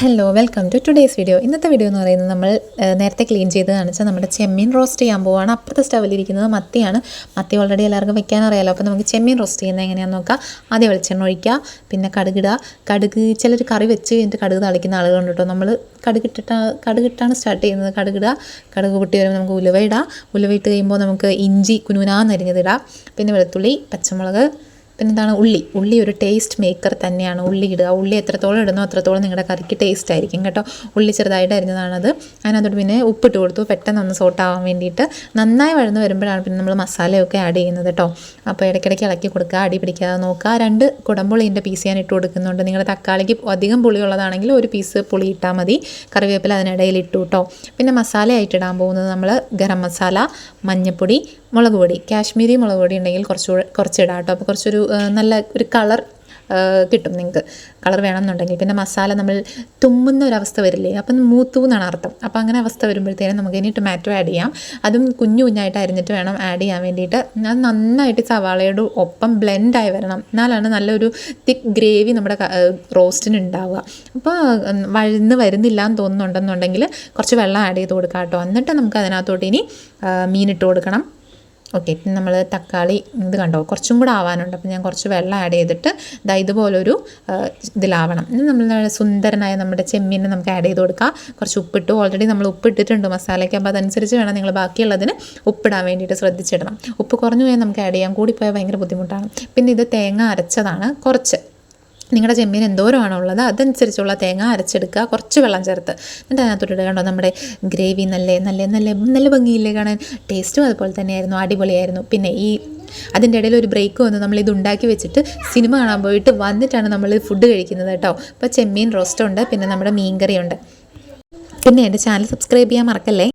Hello welcome to today's video. ഇന്നത്തെ video എന്ന് പറയുന്നത് നമ്മൾ നേരത്തെ ക്ലീൻ ചെയ്ത് കാണിച്ചാൽ നമ്മുടെ ചെമ്മീൻ റോസ്റ്റ് ചെയ്യാൻ പോവുകയാണ്. അപ്പുറത്തെ സ്റ്റവിലിരിക്കുന്നത് മത്തിയാണ്. മത്തി ഓൾറെഡി എല്ലാവർക്കും വെക്കാൻ അറിയാമല്ലോ. അപ്പോൾ നമുക്ക് ചെമ്മീൻ റോസ്റ്റ് ചെയ്യുന്നത് എങ്ങനെയാണെന്ന് നോക്കാം. ആദ്യം വെളിച്ചെണ്ണ ഒഴിക്കുക, പിന്നെ കടുകിടുക. ചിലർ കറി വെച്ച് കഴിഞ്ഞിട്ട് കടുക് തളിക്കുന്ന ആളുകളുണ്ട് കേട്ടോ. നമ്മൾ കടുകിട്ടാണ് സ്റ്റാർട്ട് ചെയ്യുന്നത്. കടുകിടുക, കടുക് പൊട്ടി വരുമ്പോൾ നമുക്ക് ഉലുവയിടാം. ഉലുവയിട്ട് കഴിയുമ്പോൾ നമുക്ക് ഇഞ്ചി കുനുകുനാന്നരിഞ്ഞതിടാം. പിന്നെ വെളുത്തുള്ളി, പച്ചമുളക്, പിന്നെ എന്താണ് ഉള്ളി ഒരു ടേസ്റ്റ് മേക്കർ തന്നെയാണ്. ഉള്ളി ഇടുക. ഉള്ളി എത്രത്തോളം ഇടുന്നോ അത്രത്തോളം നിങ്ങളുടെ കറിക്ക് ടേസ്റ്റ് ആയിരിക്കും കേട്ടോ. ഉള്ളി ചെറുതായിട്ട് അരിഞ്ഞതാണത്. അതിനകത്തോട്ട് പിന്നെ ഉപ്പിട്ട് കൊടുത്തു, പെട്ടെന്ന് ഒന്ന് സോട്ടാവാൻ വേണ്ടിയിട്ട്. നന്നായി വഴന്ന് വരുമ്പോഴാണ് പിന്നെ നമ്മൾ മസാലയൊക്കെ ആഡ് ചെയ്യുന്നത് കേട്ടോ. അപ്പോൾ ഇടയ്ക്കിടയ്ക്ക് ഇളക്കി കൊടുക്കുക, അടി പിടിക്കാതെ നോക്കുക. 2 കുടംപുളീൻ്റെ പീസ് ഞാൻ ഇട്ട് കൊടുക്കുന്നുണ്ട്. നിങ്ങളുടെ തക്കാളിക്ക് അധികം പുളിയുള്ളതാണെങ്കിൽ ഒരു പീസ് പുളി ഇട്ടാൽ മതി. കറിവേപ്പില അതിനിടയിൽ ഇട്ടു കേട്ടോ. പിന്നെ മസാലയായിട്ട് ഇടാൻ പോകുന്നത് നമ്മൾ ഗരം മസാല, മഞ്ഞൾപ്പൊടി, മുളക് പൊടി. കാശ്മീരി മുളക് പൊടി ഉണ്ടെങ്കിൽ കുറച്ചിടാം കേട്ടോ. അപ്പോൾ കുറച്ചൊരു നല്ല ഒരു കളർ കിട്ടും നിങ്ങൾക്ക്. കളർ വേണമെന്നുണ്ടെങ്കിൽ. പിന്നെ മസാല നമ്മൾ തുമ്മുന്ന ഒരവസ്ഥ വരില്ലേ, അപ്പം മൂത്തു എന്നാണ് അർത്ഥം. അപ്പോൾ അങ്ങനെ അവസ്ഥ വരുമ്പോഴത്തേനും നമുക്ക് ഇനി ടൊമാറ്റോ ആഡ് ചെയ്യാം. അതും കുഞ്ഞായിട്ട് അരിഞ്ഞിട്ട് വേണം ആഡ് ചെയ്യാൻ വേണ്ടിയിട്ട്. അത് നന്നായിട്ട് സവാളയുടെ ഒപ്പം ബ്ലെൻഡായി വരണം. എന്നാലാണ് നല്ലൊരു തിക്ക് ഗ്രേവി നമ്മുടെ റോസ്റ്റിന് ഉണ്ടാവുക. അപ്പോൾ വഴന്ന് വരുന്നില്ല എന്ന് തോന്നുന്നുണ്ടെന്നുണ്ടെങ്കിൽ കുറച്ച് വെള്ളം ആഡ് ചെയ്ത് കൊടുക്കാം കേട്ടോ. എന്നിട്ട് നമുക്ക് അതിനകത്തോട്ട് ഇനി മീനിട്ട് കൊടുക്കണം. ഓക്കെ, പിന്നെ നമ്മൾ തക്കാളി ഇത് കണ്ടോ കുറച്ചും കൂടെ ആവാനുണ്ട്. അപ്പോൾ ഞാൻ കുറച്ച് വെള്ളം ആഡ് ചെയ്തിട്ട് ഇതുപോലൊരു ഇതിലാവണം. നമ്മൾ സുന്ദരനായ നമ്മുടെ ചെമ്മീനെ നമുക്ക് ആഡ് ചെയ്ത് കൊടുക്കാം. കുറച്ച് ഉപ്പിട്ടു. ഓൾറെഡി നമ്മൾ ഉപ്പിട്ടിട്ടുണ്ട് മസാലയ്ക്ക്. അപ്പോൾ അതനുസരിച്ച് വേണം നിങ്ങൾ ബാക്കിയുള്ളതിന് ഉപ്പിടാൻ വേണ്ടിയിട്ട് ശ്രദ്ധിച്ചിടണം. ഉപ്പ് കുറഞ്ഞു പോയാൽ നമുക്ക് ആഡ് ചെയ്യാം, കൂടിപ്പോയാൽ ഭയങ്കര ബുദ്ധിമുട്ടാണ്. പിന്നെ ഇത് തേങ്ങ അരച്ചതാണ്. കുറച്ച് നിങ്ങളുടെ ചെമ്മീൻ എന്തോരമാണോ ഉള്ളത് അതനുസരിച്ചുള്ള തേങ്ങ അരച്ചെടുക്കുക, കുറച്ച് വെള്ളം ചേർത്ത്. എന്നിട്ട് അതിനകത്തോട്ട് കണ്ടോ നമ്മുടെ ഗ്രേവി നല്ല ഭംഗിയില്ലേ കാണാൻ. ടേസ്റ്റും അതുപോലെ തന്നെയായിരുന്നു, അടിപൊളിയായിരുന്നു. പിന്നെ അതിൻ്റെ ഇടയിൽ ഒരു ബ്രേക്ക് വന്ന് നമ്മളിത് ഉണ്ടാക്കി വെച്ചിട്ട് സിനിമ കാണാൻ പോയിട്ട് വന്നിട്ടാണ് നമ്മൾ ഫുഡ് കഴിക്കുന്നത് കേട്ടോ. അപ്പോൾ ചെമ്മീൻ റോസ്റ്റുണ്ട്, പിന്നെ നമ്മുടെ മീൻകറിയുണ്ട്. പിന്നെ എൻ്റെ ചാനൽ സബ്സ്ക്രൈബ് ചെയ്യാൻ മറക്കല്ലേ.